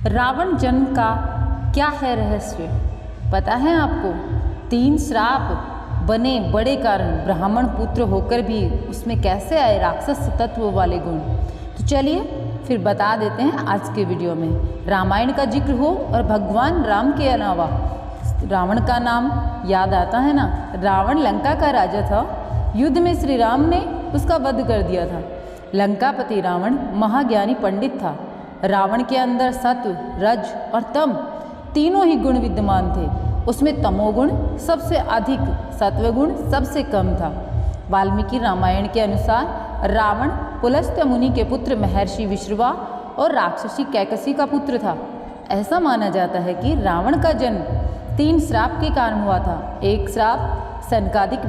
रावण जन्म का क्या है रहस्य, पता है आपको? 3 श्राप बने बड़े कारण ब्राह्मण पुत्र होकर भी उसमें कैसे आए राक्षस तत्व वाले गुण। तो चलिए फिर बता देते हैं आज के वीडियो में। रामायण का जिक्र हो और भगवान राम के अलावा रावण का नाम याद आता है ना। रावण लंका का राजा था। युद्ध में श्री राम ने उसका वध कर दिया था। लंकापति रावण महाज्ञानी पंडित था। रावण के अंदर सत्व, रज और तम तीनों ही गुण विद्यमान थे। उसमें तमोगुण सबसे अधिक, सत्वगुण सबसे कम था। वाल्मीकि रामायण के अनुसार रावण पुलस्त्य मुनि के पुत्र महर्षि विश्रवा और राक्षसी कैकसी का पुत्र था। ऐसा माना जाता है कि रावण का जन्म 3 श्राप के कारण हुआ था। एक श्राप सनकादिक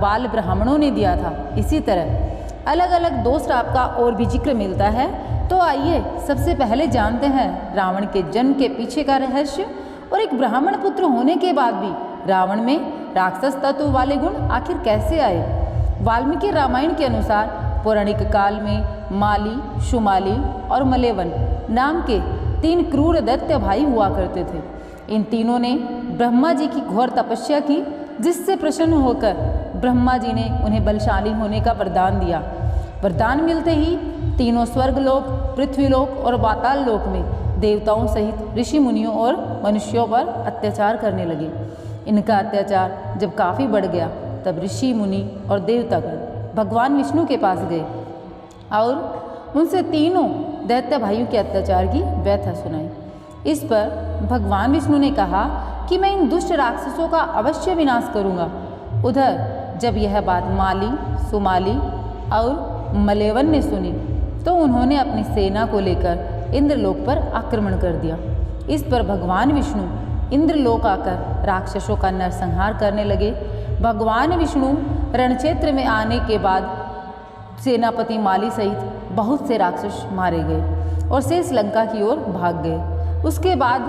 बाल ब्राह्मणों ने दिया था। इसी तरह अलग अलग 2 श्राप का और भी जिक्र मिलता है। तो आइए सबसे पहले जानते हैं रावण के जन्म के पीछे का रहस्य और एक ब्राह्मण पुत्र होने के बाद भी रावण में राक्षस तत्व वाले गुण आखिर कैसे आए। वाल्मीकि रामायण के अनुसार पौराणिक काल में माली, शुमाली और मलेवन नाम के 3 क्रूर दैत्य भाई हुआ करते थे। इन तीनों ने ब्रह्मा जी की घोर तपस्या की, जिससे प्रसन्न होकर ब्रह्मा जी ने उन्हें बलशाली होने का वरदान दिया। वरदान मिलते ही तीनों स्वर्गलोक, पृथ्वीलोक और पाताल लोक में देवताओं सहित ऋषि मुनियों और मनुष्यों पर अत्याचार करने लगे। इनका अत्याचार जब काफ़ी बढ़ गया तब ऋषि मुनि और देवतागण भगवान विष्णु के पास गए और उनसे तीनों दैत्य भाइयों के अत्याचार की व्यथा सुनाई। इस पर भगवान विष्णु ने कहा कि मैं इन दुष्ट राक्षसों का अवश्य विनाश करूँगा। उधर जब यह बात माली, सुमाली और मलेवन ने सुनी तो उन्होंने अपनी सेना को लेकर इंद्रलोक पर आक्रमण कर दिया। इस पर भगवान विष्णु इंद्रलोक आकर राक्षसों का नरसंहार करने लगे। भगवान विष्णु रणक्षेत्र में आने के बाद सेनापति माली सहित बहुत से राक्षस मारे गए और शेष लंका की ओर भाग गए। उसके बाद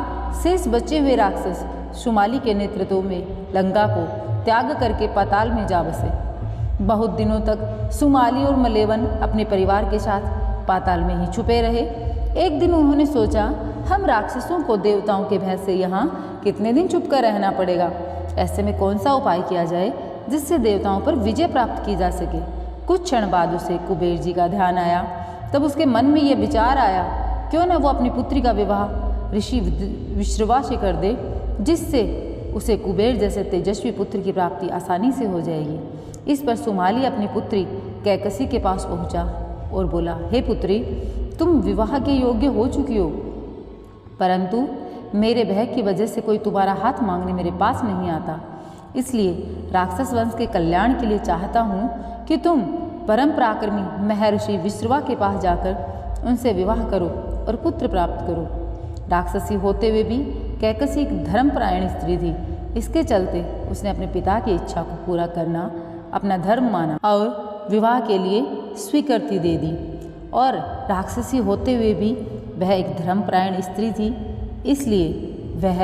शेष बचे हुए राक्षस शुमाली के नेतृत्व में लंका को त्याग करके पाताल में जा बसे। बहुत दिनों तक शुमाली और मलेवन अपने परिवार के साथ पाताल में ही छुपे रहे। एक दिन उन्होंने सोचा, हम राक्षसों को देवताओं के भय से यहाँ कितने दिन छुप कर रहना पड़ेगा। ऐसे में कौन सा उपाय किया जाए जिससे देवताओं पर विजय प्राप्त की जा सके। कुछ क्षण बाद उसे कुबेर जी का ध्यान आया। तब उसके मन में ये विचार आया, क्यों न वो अपनी पुत्री का विवाह ऋषि विश्रवा से कर दे, जिससे उसे कुबेर जैसे तेजस्वी पुत्र की प्राप्ति आसानी से हो जाएगी। इस पर शुमाली अपनी पुत्री कैकसी के पास पहुंचा और बोला, हे पुत्री, तुम विवाह के योग्य हो चुकी हो, परंतु मेरे भय की वजह से कोई तुम्हारा हाथ मांगने मेरे पास नहीं आता। इसलिए राक्षस वंश के कल्याण के लिए चाहता हूँ कि तुम परम पराक्रमी महर्षि विश्रवा के पास जाकर उनसे विवाह करो और पुत्र प्राप्त करो। राक्षसी होते हुए भी कैकसी एक धर्मपरायण स्त्री थी। इसके चलते उसने अपने पिता की इच्छा को पूरा करना अपना धर्म माना और विवाह के लिए स्वीकृति दे दी। और राक्षसी होते हुए भी वह एक धर्मपरायण स्त्री थी, इसलिए वह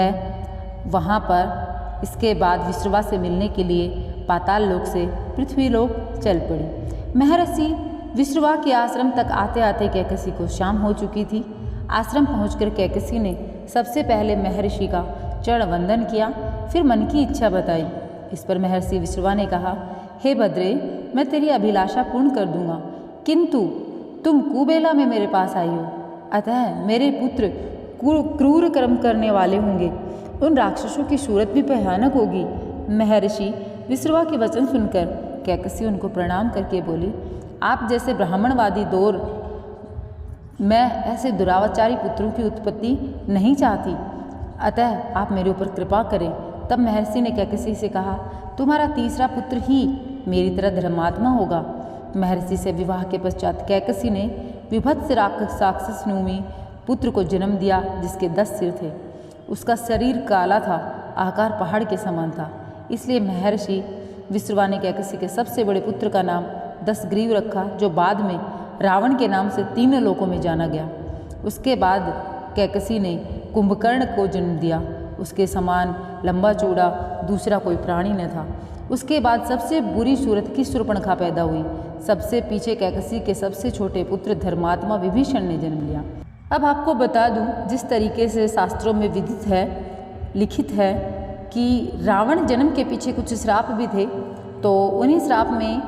वहाँ पर इसके बाद विश्रवा से मिलने के लिए पाताल लोक से पृथ्वीलोक चल पड़ी। महर्षि विश्रवा के आश्रम तक आते आते कैकसी को शाम हो चुकी थी। आश्रम पहुंचकर कैकसी ने सबसे पहले महर्षि का चरण वंदन किया, फिर मन की इच्छा बताई। इस पर महर्षि विश्रवा ने कहा, हे भद्रे, मैं तेरी अभिलाषा पूर्ण कर दूंगा, किंतु तुम कुबेला में मेरे पास आई हो, अतः मेरे पुत्र क्रूर कर्म करने वाले होंगे। उन राक्षसों की सूरत भी भयानक होगी। महर्षि विश्रवा के वचन सुनकर कैकसी उनको प्रणाम करके बोली, आप जैसे ब्राह्मणवादी दौर मैं ऐसे दुराचारी पुत्रों की उत्पत्ति नहीं चाहती, अतः आप मेरे ऊपर कृपा करें। तब महर्षि ने कैकसी से कहा, तुम्हारा तीसरा पुत्र ही मेरी तरह धर्मात्मा होगा। महर्षि से विवाह के पश्चात कैकसी ने विभत्स राक्षसनूमी पुत्र को जन्म दिया, जिसके 10 सिर थे। उसका शरीर काला था, आकार पहाड़ के समान था। इसलिए महर्षि विश्रवा ने कैकसी के सबसे बड़े पुत्र का नाम दशग्रीव रखा, जो बाद में रावण के नाम से 3 लोकों में जाना गया। उसके बाद कैकसी ने कुंभकर्ण को जन्म दिया। उसके समान लंबा चौड़ा दूसरा कोई प्राणी न था। उसके बाद सबसे बुरी सूरत की शूर्पणखा पैदा हुई। सबसे पीछे कैकसी के सबसे छोटे पुत्र धर्मात्मा विभीषण ने जन्म लिया। अब आपको बता दूं, जिस तरीके से शास्त्रों में विदित है, लिखित है कि रावण जन्म के पीछे कुछ श्राप भी थे। तो उन्हीं श्राप में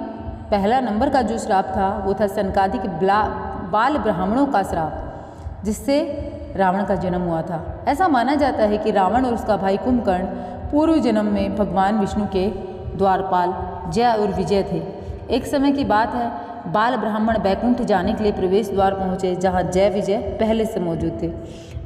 पहला नंबर का जो श्राप था वो था सनकादिक बाल ब्राह्मणों का श्राप, जिससे रावण का जन्म हुआ था। ऐसा माना जाता है कि रावण और उसका भाई कुंभकर्ण पूर्व जन्म में भगवान विष्णु के द्वारपाल जय और विजय थे। एक समय की बात है, बाल ब्राह्मण बैकुंठ जाने के लिए प्रवेश द्वार पहुँचे, जहाँ जय विजय पहले से मौजूद थे।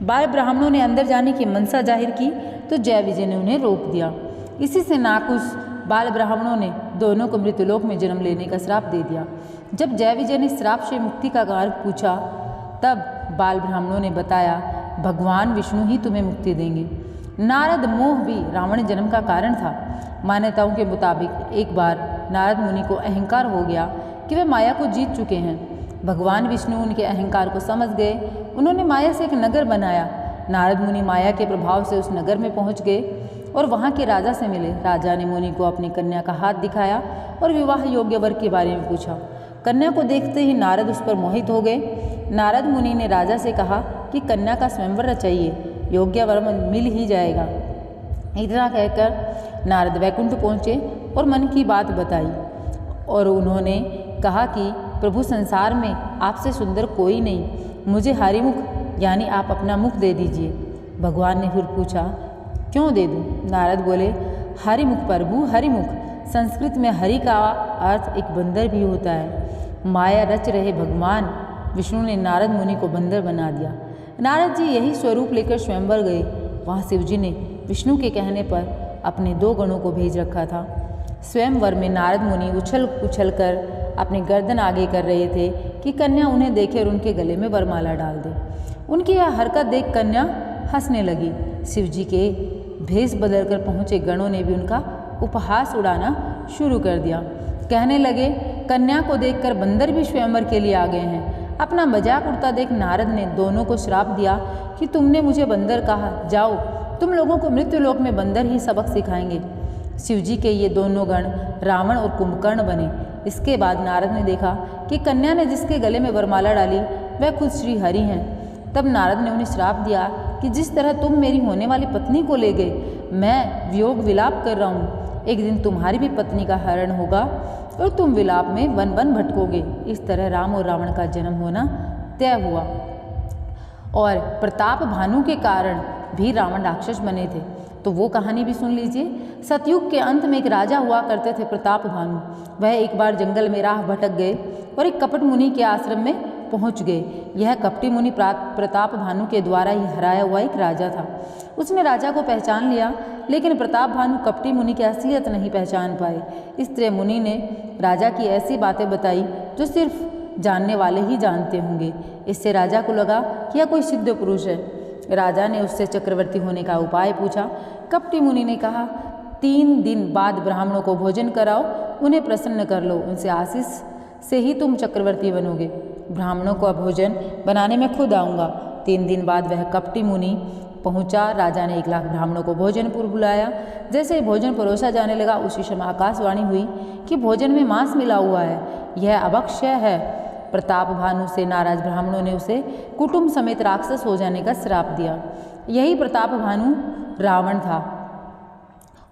बाल ब्राह्मणों ने अंदर जाने की मनसा जाहिर की तो जय विजय ने उन्हें रोक दिया। इसी से नाखुश बाल ब्राह्मणों ने दोनों को मृत्युलोक में जन्म लेने का श्राप दे दिया। जब जय विजय ने श्राप से मुक्ति का मार्ग पूछा, तब बाल ब्राह्मणों ने बताया भगवान विष्णु ही तुम्हें मुक्ति देंगे। नारद मोह भी रावण जन्म का कारण था। मान्यताओं के मुताबिक एक बार नारद मुनि को अहंकार हो गया कि वे माया को जीत चुके हैं। भगवान विष्णु उनके अहंकार को समझ गए। उन्होंने माया से एक नगर बनाया। नारद मुनि माया के प्रभाव से उस नगर में पहुंच गए और वहां के राजा से मिले। राजा ने मुनि को अपनी कन्या का हाथ दिखाया और विवाह योग्य वर के बारे में पूछा। कन्या को देखते ही नारद उस पर मोहित हो गए। नारद मुनि ने राजा से कहा कि कन्या का स्वयंवर चाहिए, योग्य वर मिल ही जाएगा। इतना कहकर नारद वैकुंठ पहुँचे और मन की बात बताई और उन्होंने कहा कि प्रभु, संसार में आपसे सुंदर कोई नहीं, मुझे हरिमुख यानी आप अपना मुख दे दीजिए। भगवान ने फिर पूछा, क्यों दे दूँ? नारद बोले, हरिमुख प्रभु, हरिमुख। संस्कृत में हरि का अर्थ एक बंदर भी होता है। माया रच रहे भगवान विष्णु ने नारद मुनि को बंदर बना दिया। नारद जी यही स्वरूप लेकर स्वयंवर गए। वहाँ शिव जी ने विष्णु के कहने पर अपने 2 गणों को भेज रखा था। स्वयंवर में नारद मुनि उछल उछल कर अपनी गर्दन आगे कर रहे थे कि कन्या उन्हें देखे और उनके गले में वरमाला डाल दे। उनकी यह हरकत देख कन्या हंसने लगी। शिव जी के भेष बदल कर पहुँचे गणों ने भी उनका उपहास उड़ाना शुरू कर दिया। कहने लगे, कन्या को देखकर बंदर भी स्वयंवर के लिए आ गए हैं। अपना मजाक उड़ता देख नारद ने दोनों को श्राप दिया कि तुमने मुझे बंदर कहा, जाओ, तुम लोगों को मृत्युलोक में बंदर ही सबक सिखाएंगे। शिव जी के ये दोनों गण रावण और कुंभकर्ण बने। इसके बाद नारद ने देखा कि कन्या ने जिसके गले में वरमाला डाली वह खुद श्री हरि हैं। तब नारद ने उन्हें श्राप दिया कि जिस तरह तुम मेरी होने वाली पत्नी को ले गए, मैं वियोग विलाप कर रहा हूँ। एक दिन तुम्हारी भी पत्नी का हरण होगा और तुम विलाप में वन वन भटकोगे। इस तरह राम और रावण का जन्म होना तय हुआ। और प्रताप भानु के कारण भी रावण राक्षस बने थे। तो वो कहानी भी सुन लीजिए। सतयुग के अंत में एक राजा हुआ करते थे प्रताप भानु। वह एक बार जंगल में राह भटक गए और एक कपट मुनि के आश्रम में पहुंच गए। यह कपटी मुनि प्रताप भानु के द्वारा ही हराया हुआ एक राजा था। उसने राजा को पहचान लिया, लेकिन प्रताप भानु कपटी मुनि की असलियत नहीं पहचान पाए। इस तरह मुनि ने राजा की ऐसी बातें बताई जो सिर्फ जानने वाले ही जानते होंगे। इससे राजा को लगा कि यह कोई सिद्ध पुरुष है। राजा ने उससे चक्रवर्ती होने का उपाय पूछा। कपटी मुनि ने कहा, 3 दिन बाद ब्राह्मणों को भोजन कराओ, उन्हें प्रसन्न कर लो, उनसे आशीष से ही तुम चक्रवर्ती बनोगे। ब्राह्मणों को भोजन बनाने में खुद आऊँगा। 3 दिन बाद वह कपटी मुनि पहुँचा। राजा ने 1 लाख ब्राह्मणों को भोजन पर बुलाया। जैसे ही भोजन परोसा जाने लगा, उसी समय आकाशवाणी हुई कि भोजन में मांस मिला हुआ है, यह अभक्ष्य है। प्रताप भानु से नाराज ब्राह्मणों ने उसे कुटुंब समेत राक्षस हो जाने का श्राप दिया। यही प्रताप भानु रावण था।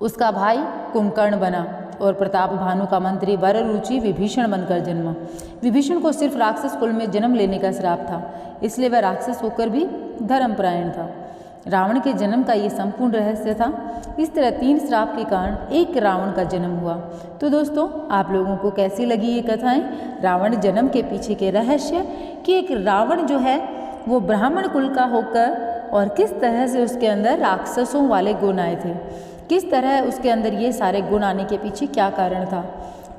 उसका भाई कुंभकर्ण बना और प्रताप भानु का मंत्री वररुचि विभीषण बनकर जन्मा। विभीषण को सिर्फ राक्षस कुल में जन्म लेने का श्राप था, इसलिए वह राक्षस होकर भी धर्मपरायण था। रावण के जन्म का ये संपूर्ण रहस्य था। इस तरह 3 श्राप के कारण एक रावण का जन्म हुआ। तो दोस्तों, आप लोगों को कैसी लगी ये कथाएं? रावण जन्म के पीछे के रहस्य कि एक रावण जो है वो ब्राह्मण कुल का होकर और किस तरह से उसके अंदर राक्षसों वाले गुण आए थे, किस तरह उसके अंदर ये सारे गुण आने के पीछे क्या कारण था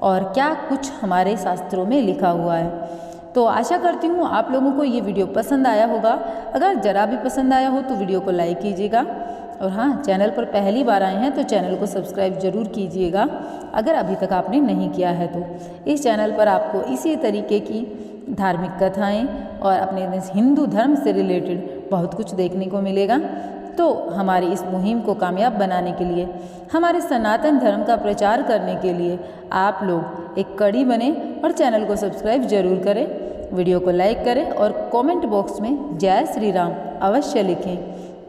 और क्या कुछ हमारे शास्त्रों में लिखा हुआ है। तो आशा करती हूँ आप लोगों को ये वीडियो पसंद आया होगा। अगर ज़रा भी पसंद आया हो तो वीडियो को लाइक कीजिएगा और हाँ, चैनल पर पहली बार आए हैं तो चैनल को सब्सक्राइब जरूर कीजिएगा अगर अभी तक आपने नहीं किया है तो। इस चैनल पर आपको इसी तरीके की धार्मिक कथाएँ और अपने हिंदू धर्म से रिलेटेड बहुत कुछ देखने को मिलेगा। तो हमारी इस मुहिम को कामयाब बनाने के लिए, हमारे सनातन धर्म का प्रचार करने के लिए आप लोग एक कड़ी बने और चैनल को सब्सक्राइब जरूर करें। वीडियो को लाइक करें और कमेंट बॉक्स में जय श्री राम अवश्य लिखें।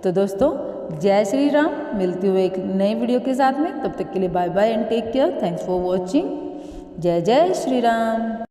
तो दोस्तों जय श्री राम, मिलती हुए एक नए वीडियो के साथ में। तब तक के लिए bye bye and take care. Thanks for watching. जय जय श्री राम।